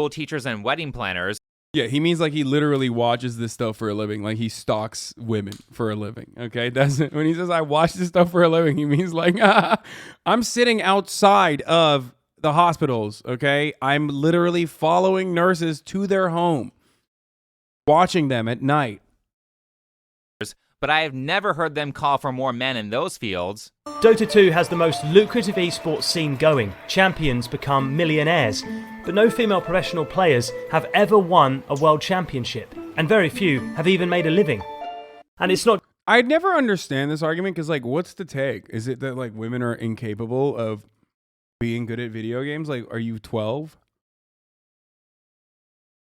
school teachers and wedding planners. Yeah, he means like he literally watches this stuff for a living. Like he stalks women for a living. Okay, that's it. When he says I watch this stuff for a living, he means like I'm sitting outside of the hospitals. Okay, I'm literally following nurses to their home, watching them at night. But I have never heard them call for more men in those fields. Dota 2 has the most lucrative esports scene going. Champions become millionaires. But no female professional players have ever won a world championship. And very few have even made a living. And it's not... I'd never understand this argument because, like, what's the take? Is it that, like, women are incapable of being good at video games? Like, are you 12?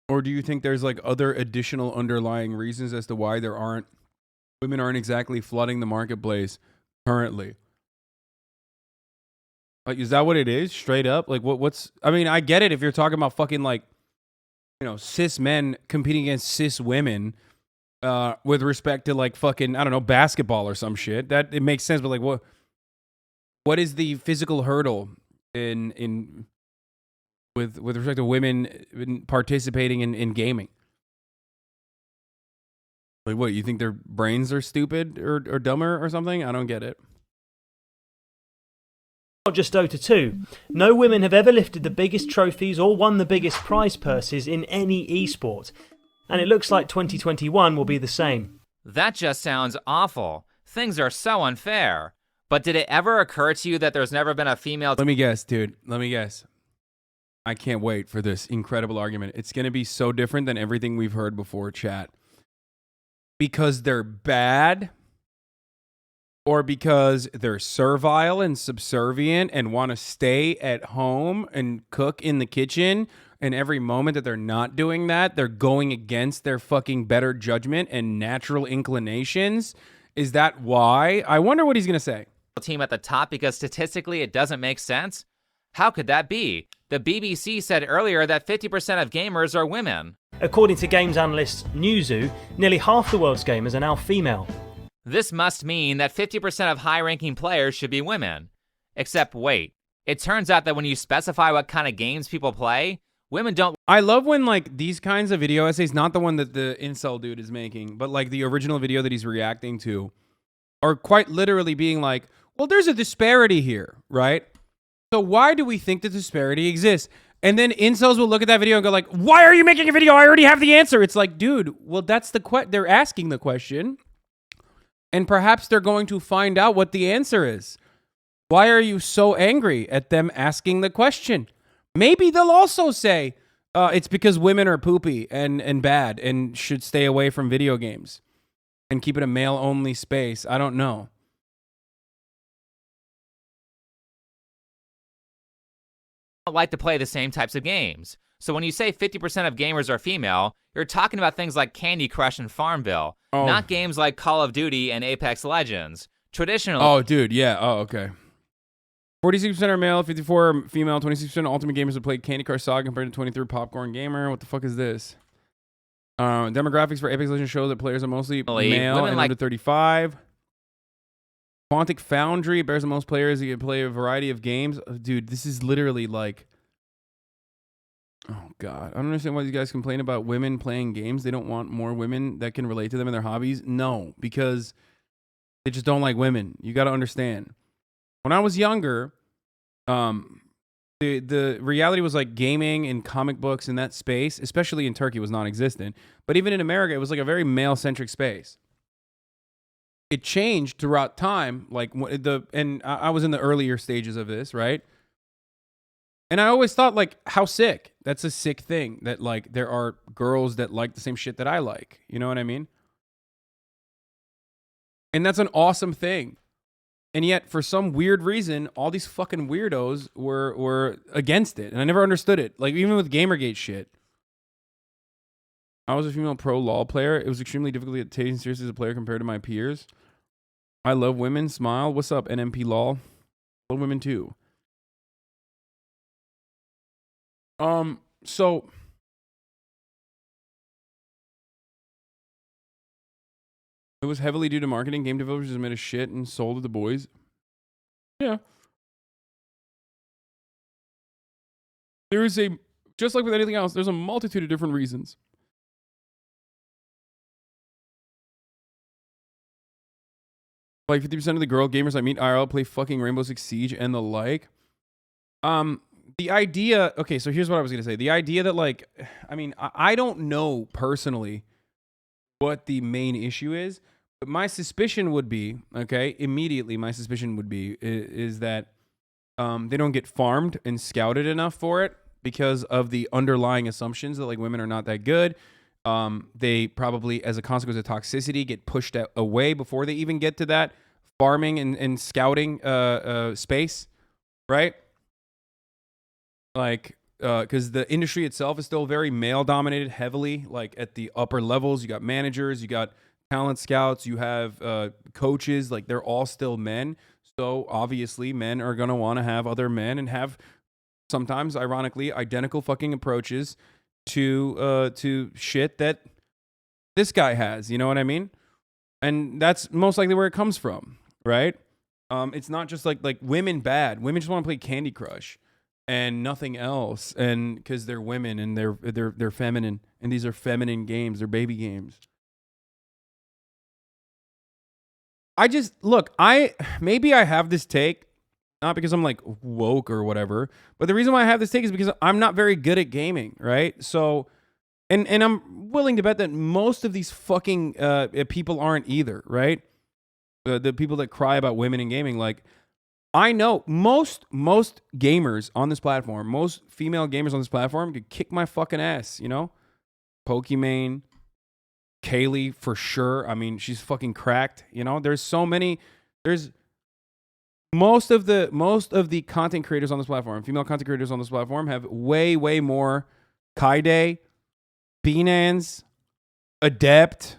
Or do you think there's, like, other additional underlying reasons as to why women aren't exactly flooding the marketplace currently? Like, is that what it is? Straight up? Like, what's... I mean, I get it if you're talking about fucking, like, you know, cis men competing against cis women with respect to, like, fucking, I don't know, basketball or some shit. That, it makes sense, but, like, what is the physical hurdle with respect to women participating in gaming? Like, what, you think their brains are stupid or dumber or something? I don't get it. Not just Dota 2. No women have ever lifted the biggest trophies or won the biggest prize purses in any esport. And it looks like 2021 will be the same. That just sounds awful. Things are so unfair. But did it ever occur to you that there's never been a female... Let me guess, dude. Let me guess. I can't wait for this incredible argument. It's going to be so different than everything we've heard before, chat. Because they're bad, or because they're servile and subservient and want to stay at home and cook in the kitchen, and every moment that they're not doing that, they're going against their fucking better judgment and natural inclinations. Is that why? I wonder what he's going to say. Team at the top because statistically it doesn't make sense? How could that be? The BBC said earlier that 50% of gamers are women. According to games analyst Newzoo, nearly half the world's gamers are now female. This must mean that 50% of high-ranking players should be women. Except wait, it turns out that when you specify what kind of games people play, women don't... I love when, like, these kinds of video essays, not the one that the incel dude is making, but, like, the original video that he's reacting to, are quite literally being like, well, there's a disparity here, right? So why do we think the disparity exists? And then incels will look at that video and go like, why are you making a video? I already have the answer. It's like, dude, well, that's they're asking the question. And perhaps they're going to find out what the answer is. Why are you so angry at them asking the question? Maybe they'll also say, it's because women are poopy and bad and should stay away from video games and keep it a male-only space. I don't know. don't like to play the same types of games. So when you say 50% of gamers are female, you're talking about things like Candy Crush and Farmville, not games like Call of Duty and Apex Legends. Traditionally... Oh, dude, yeah. Oh, okay. 46% are male, 54% are female, 26% Ultimate Gamers have played Candy Crush Saga compared to 23% Popcorn Gamer. What the fuck is this? Demographics for Apex Legends show that players are mostly male and under 35. Quantic Foundry bears the most players. You can play a variety of games. Dude, this is literally like... Oh, God. I don't understand why these guys complain about women playing games. They don't want more women that can relate to them in their hobbies. No, because they just don't like women. You got to understand. When I was younger, the reality was like gaming and comic books in that space, especially in Turkey, was non-existent. But even in America, it was like a very male-centric space. It changed throughout time. Like I was in the earlier stages of this, right? And I always thought, like, how sick. That's a sick thing that, like, there are girls that like the same shit that I like. You know what I mean? And that's an awesome thing. And yet, for some weird reason, all these fucking weirdos were against it. And I never understood it. Like, even with Gamergate shit. I was a female pro LoL player. It was extremely difficult to get taken seriously as a player compared to my peers. I love women. Smile. What's up, NMP LoL? Love women, too. So... It was heavily due to marketing. Game developers just made a shit and sold to the boys. Yeah. There is a Just like with anything else, there's a multitude of different reasons. Like 50% of the girl gamers I meet IRL play fucking Rainbow Six Siege and the like. The idea, okay, so here's what I was gonna say. The idea that like, I mean, I don't know personally what the main issue is, but my suspicion would be, okay, immediately my suspicion would be is that they don't get farmed and scouted enough for it because of the underlying assumptions that like women are not that good. They probably, as a consequence of toxicity, get pushed away before they even get to that farming and scouting space, right? Like, because the industry itself is still very male dominated heavily, like at the upper levels. You got managers, you got talent scouts, you have coaches, like they're all still men. So obviously men are going to want to have other men and have sometimes, ironically, identical fucking approaches to shit that this guy has. You know what I mean? And that's most likely where it comes from, right? It's not just like women bad. Women just want to play Candy Crush and nothing else, and because they're women and they're feminine, and these are feminine games, they're baby games. Maybe I have this take, not because I'm like woke or whatever, but the reason why I have this take is because I'm not very good at gaming, right? So, and I'm willing to bet that most of these fucking people aren't either, right? The people that cry about women in gaming, like, I know most gamers on this platform, most female gamers on this platform could kick my fucking ass, you know? Pokimane, Kaylee for sure. I mean, she's fucking cracked, you know? There's most of the content creators on this platform, female content creators on this platform have way more Kaide, Binans, Adept.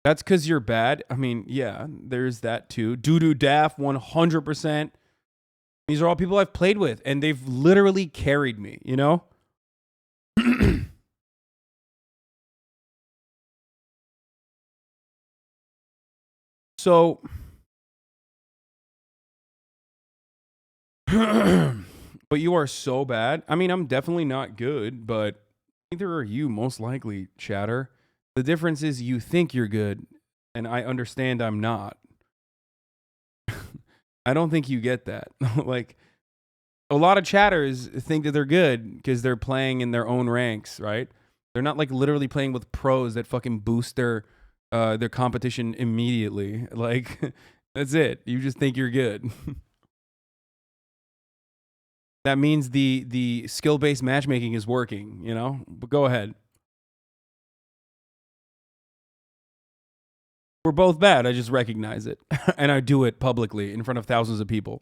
That's because you're bad. I mean, yeah, there's that too. Doodoo Daff, 100%. These are all people I've played with, and they've literally carried me, you know? So, but you are so bad. I mean, I'm definitely not good, but neither are you, most likely, chatter. The difference is you think you're good, and I understand I'm not. I don't think you get that. Like, a lot of chatters think that they're good because they're playing in their own ranks, right? They're not like literally playing with pros that fucking boost their competition immediately. Like, that's it. You just think you're good. That means the skill-based matchmaking is working, you know? But go ahead. We're both bad. I just recognize it. And I do it publicly in front of thousands of people.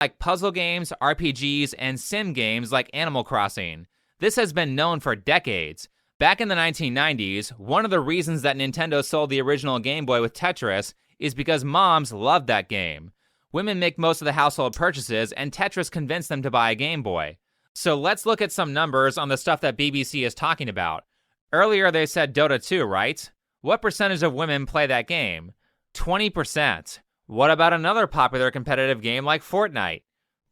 Like puzzle games, RPGs, and sim games like Animal Crossing. This has been known for decades. Back in the 1990s, one of the reasons that Nintendo sold the original Game Boy with Tetris is because moms loved that game. Women make most of the household purchases, and Tetris convinced them to buy a Game Boy. So let's look at some numbers on the stuff that BBC is talking about. Earlier they said Dota 2, right? What percentage of women play that game? 20%. What about another popular competitive game like Fortnite?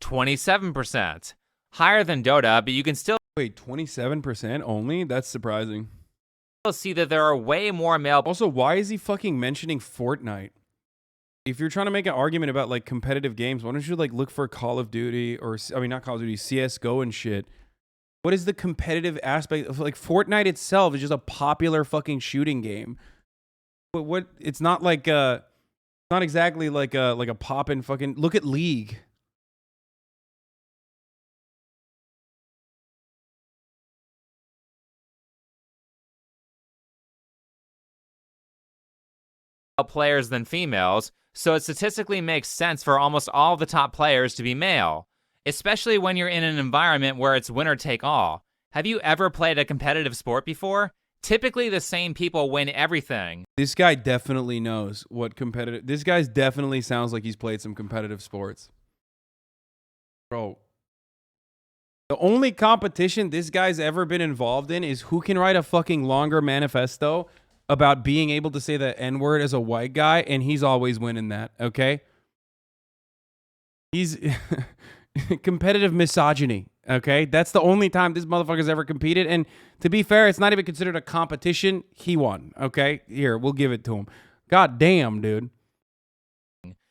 27%. Higher than Dota, but you can still Wait, 27% only? That's surprising. see that there are way more male. Also, why is he fucking mentioning Fortnite? If you're trying to make an argument about like competitive games, why don't you like look for Call of Duty or, I mean, not Call of Duty, CSGO and shit? What is the competitive aspect of like Fortnite itself is just a popular fucking shooting game. But what it's not like not exactly like a poppin' fucking look at League. Players than females, so it statistically makes sense for almost all the top players to be male, especially when you're in an environment where it's winner take all. Have you ever played a competitive sport before? Typically the same people win everything. This guy definitely knows what competitive. This guy definitely sounds like he's played some competitive sports. Bro, the only competition this guy's ever been involved in is who can write a fucking longer manifesto about being able to say the N-word as a white guy, and he's always winning that, okay? He's competitive misogyny. Okay, that's the only time this motherfucker's ever competed. And to be fair, it's not even considered a competition. He won. Okay, here, we'll give it to him. God damn, dude.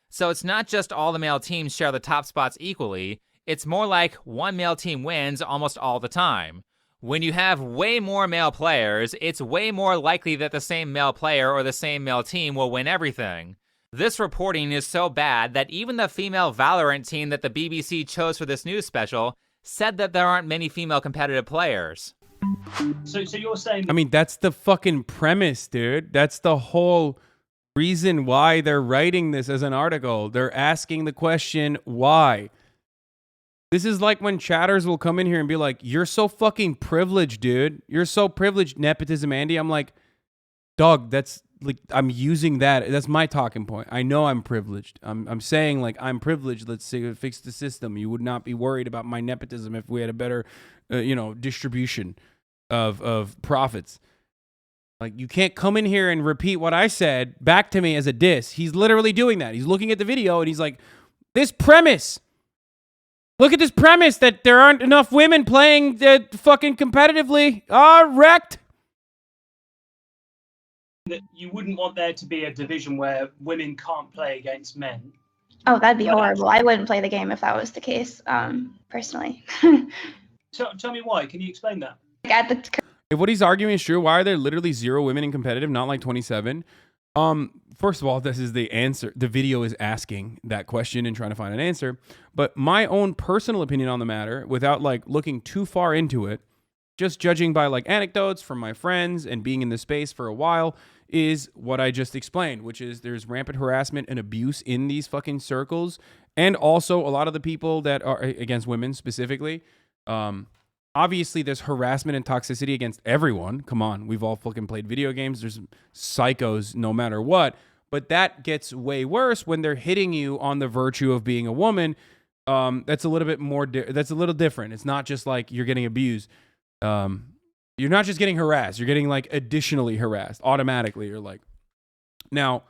So it's not just all the male teams share the top spots equally. It's more like one male team wins almost all the time. When you have way more male players, it's way more likely that the same male player or the same male team will win everything. This reporting is so bad that even the female Valorant team that the BBC chose for this news special said that there aren't many female competitive players. So you're saying... I mean, that's the fucking premise, dude. That's the whole reason why they're writing this as an article. They're asking the question, why? This is like when chatters will come in here and be like, you're so fucking privileged, dude. You're so privileged, nepotism, Andy. I'm like, dog, that's like, I'm using that. That's my talking point. I know I'm privileged. I'm saying like, I'm privileged. Let's say fix the system. You would not be worried about my nepotism if we had a better, distribution of profits. Like, you can't come in here and repeat what I said back to me as a diss. He's literally doing that. He's looking at the video and he's like, this premise. Look at this premise that there aren't enough women playing fucking competitively. Wrecked. That you wouldn't want there to be a division where women can't play against men. Oh, that'd be horrible. I wouldn't play the game if that was the case, personally. Tell me why. Can you explain that? If what he's arguing is true, why are there literally 0 women in competitive, not like 27? First of all, this is the answer. The video is asking that question and trying to find an answer. But my own personal opinion on the matter, without like looking too far into it, just judging by like anecdotes from my friends and being in the space for a while, is what I just explained, which is there's rampant harassment and abuse in these fucking circles. And also a lot of the people that are against women specifically, obviously, there's harassment and toxicity against everyone. Come on, we've all fucking played video games. There's psychos no matter what. But that gets way worse when they're hitting you on the virtue of being a woman. That's a little bit more. That's a little different. It's not just like you're getting abused. You're not just getting harassed. You're getting like additionally harassed automatically. You're like, now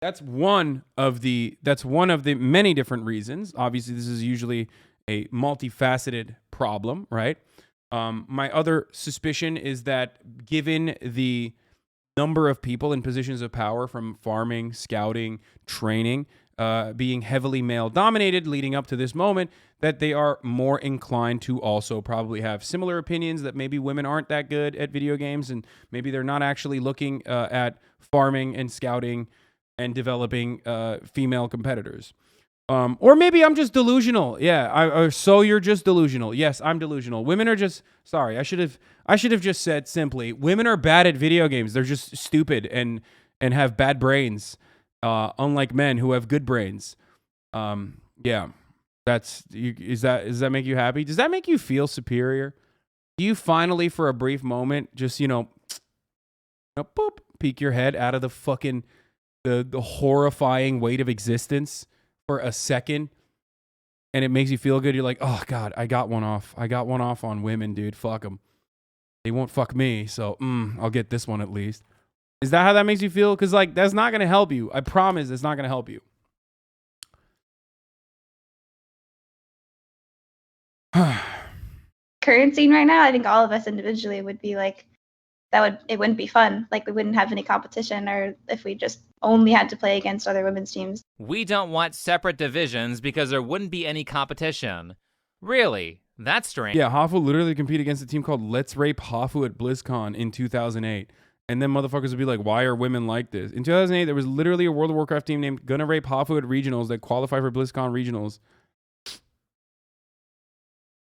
that's one of the many different reasons. Obviously, this is usually a multifaceted problem, right? My other suspicion is that given the number of people in positions of power from farming, scouting, training, being heavily male dominated leading up to this moment, that they are more inclined to also probably have similar opinions that maybe women aren't that good at video games and maybe they're not actually looking at farming and scouting and developing female competitors. Or maybe I'm just delusional. Yeah. So you're just delusional. Yes, I'm delusional. Women are just, sorry. I should have just said simply, women are bad at video games. They're just stupid and have bad brains. Unlike men who have good brains. Yeah. Does that make you happy? Does that make you feel superior? Do you finally, for a brief moment, just, boop, peek your head out of the fucking, the horrifying weight of existence for a second, and it makes you feel good? You're like, oh God, I got one off on women, dude. Fuck them. They won't fuck me, so I'll get this one at least. Is that how that makes you feel? Because like, that's not going to help you. I promise it's not going to help you. Current scene right now, I think all of us individually would be like, it wouldn't be fun. Like, we wouldn't have any competition, or if we just only had to play against other women's teams. We don't want separate divisions because there wouldn't be any competition. Really? That's strange. Yeah, Hafu literally competed against a team called Let's Rape Hafu at BlizzCon in 2008. And then motherfuckers would be like, why are women like this? In 2008, there was literally a World of Warcraft team named Gonna Rape Hafu at regionals that qualified for BlizzCon regionals.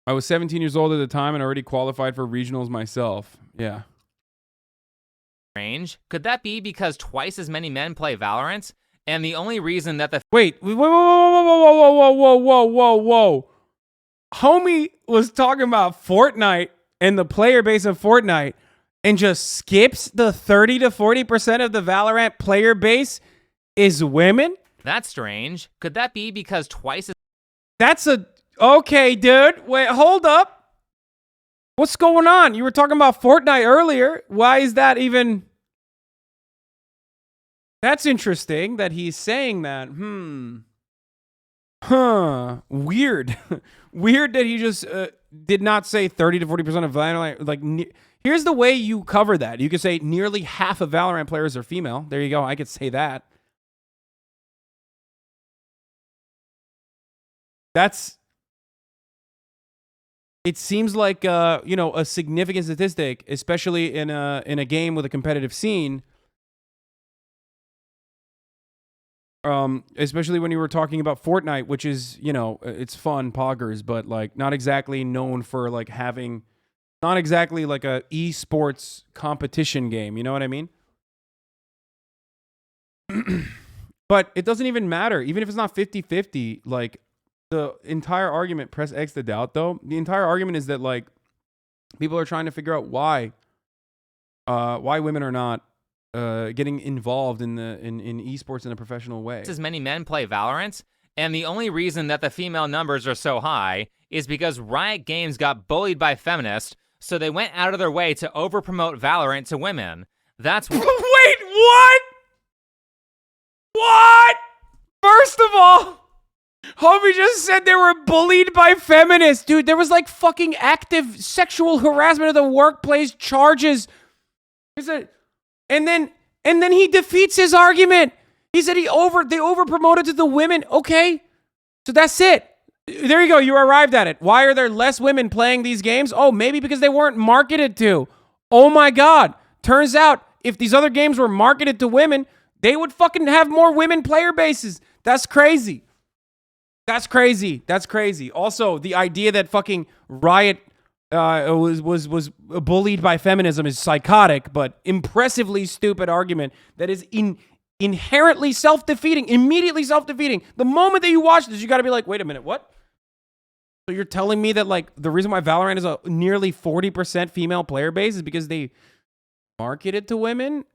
I was 17 years old at the time and already qualified for regionals myself. Yeah. Strange. Could that be because twice as many men play Valorant? And the only reason that the... Wait, whoa. Homie was talking about Fortnite and the player base of Fortnite and just skips the 30 to 40% of the Valorant player base is women? That's strange. Could that be because twice as... That's a... Okay, dude. Wait, hold up. What's going on? You were talking about Fortnite earlier. Why is that even... That's interesting that he's saying that. Weird. Weird that he just... did not say 30 to 40% of Valorant. Like, here's the way you cover that. You could say nearly half of Valorant players are female. There you go. I could say that. It seems like a significant statistic, especially in a game with a competitive scene. Especially when you were talking about Fortnite, which is, it's fun, poggers, but like not exactly known for like having, not exactly like a esports competition game. You know what I mean? But it doesn't even matter. Even if it's not 50-50, like the entire argument, press X to doubt though. The entire argument is that like people are trying to figure out why women are not getting involved in esports in a professional way. As many men play Valorant, and the only reason that the female numbers are so high is because Riot Games got bullied by feminists, so they went out of their way to over-promote Valorant to women. That's Wait, what? What? First of all, homie just said they were bullied by feminists. Dude, there was like fucking active sexual harassment of the workplace charges. And then he defeats his argument. He said they over promoted to the women. Okay. So that's it. There you go. You arrived at it. Why are there less women playing these games? Oh, maybe because they weren't marketed to. Oh my God. Turns out if these other games were marketed to women, they would fucking have more women player bases. That's crazy. That's crazy. That's crazy. Also, the idea that fucking Riot was bullied by feminism is psychotic, but impressively stupid argument that is inherently self-defeating, immediately self-defeating. The moment that you watch this, you got to be like, wait a minute, what? So you're telling me that like the reason why Valorant is a nearly 40% female player base is because they market it to women?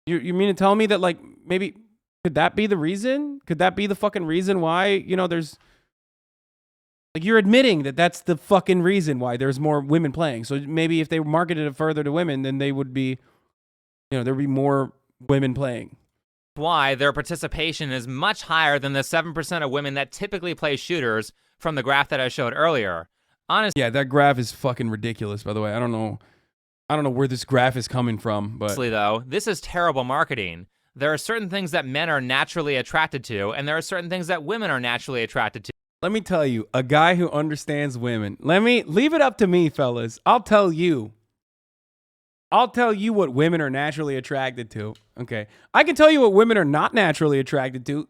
You mean to tell me that like maybe could that be the reason? Could that be the fucking reason why, there's like you're admitting that that's the fucking reason why there's more women playing. So maybe if they marketed it further to women, then they would be, there'd be more women playing. Why their participation is much higher than the 7% of women that typically play shooters from the graph that I showed earlier. Honestly, yeah, that graph is fucking ridiculous, by the way. I don't know where this graph is coming from, but honestly though, this is terrible marketing. There are certain things that men are naturally attracted to, and there are certain things that women are naturally attracted to. Let me tell you, a guy who understands women. Leave it up to me, fellas. I'll tell you what women are naturally attracted to. Okay. I can tell you what women are not naturally attracted to.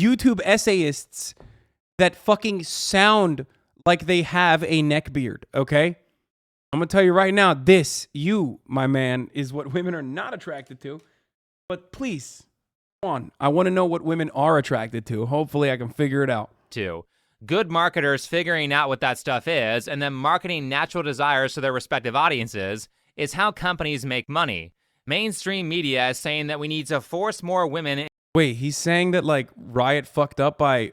YouTube essayists that fucking sound like they have a neck beard. Okay. I'm going to tell you right now, you, my man, is what women are not attracted to. But please, come on. I want to know what women are attracted to. Hopefully I can figure it out. Good marketers figuring out what that stuff is and then marketing natural desires to their respective audiences is how companies make money. Mainstream media is saying that we need to force more women. Wait, he's saying that like Riot fucked up by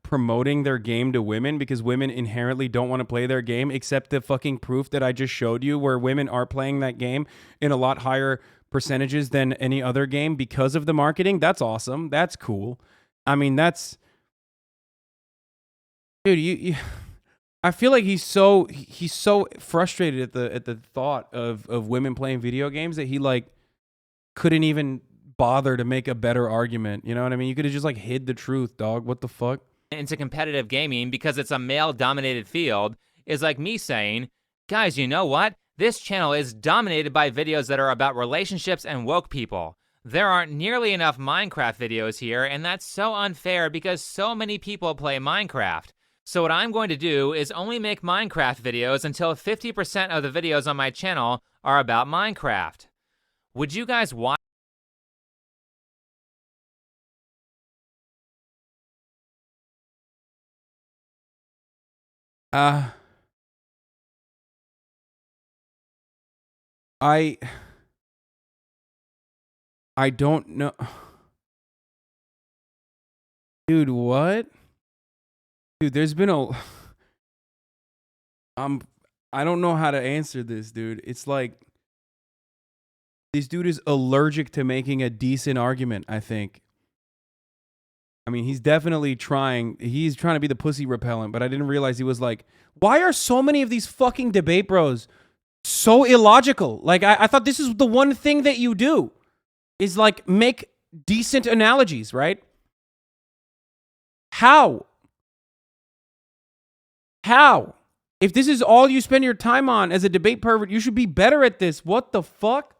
promoting their game to women because women inherently don't want to play their game, except the fucking proof that I just showed you where women are playing that game in a lot higher percentages than any other game because of the marketing. That's awesome. That's cool. I mean, that's... Dude, I feel like he's so frustrated at the thought of women playing video games that he like couldn't even bother to make a better argument. You know what I mean? You could have just like hid the truth, dog. What the fuck? Into competitive gaming because it's a male-dominated field is like me saying, guys, you know what? This channel is dominated by videos that are about relationships and woke people. There aren't nearly enough Minecraft videos here, and that's so unfair because so many people play Minecraft. So what I'm going to do is only make Minecraft videos until 50% of the videos on my channel are about Minecraft. Would you guys watch? I don't know. Dude, what? Dude, there's been I don't know how to answer this, dude. It's like this dude is allergic to making a decent argument, I think. I mean, he's definitely trying. He's trying to be the pussy repellent, but I didn't realize he was like, why are so many of these fucking debate bros so illogical? Like, I thought this is the one thing that you do is like make decent analogies, right? How? If this is all you spend your time on as a debate pervert, you should be better at this. What the fuck?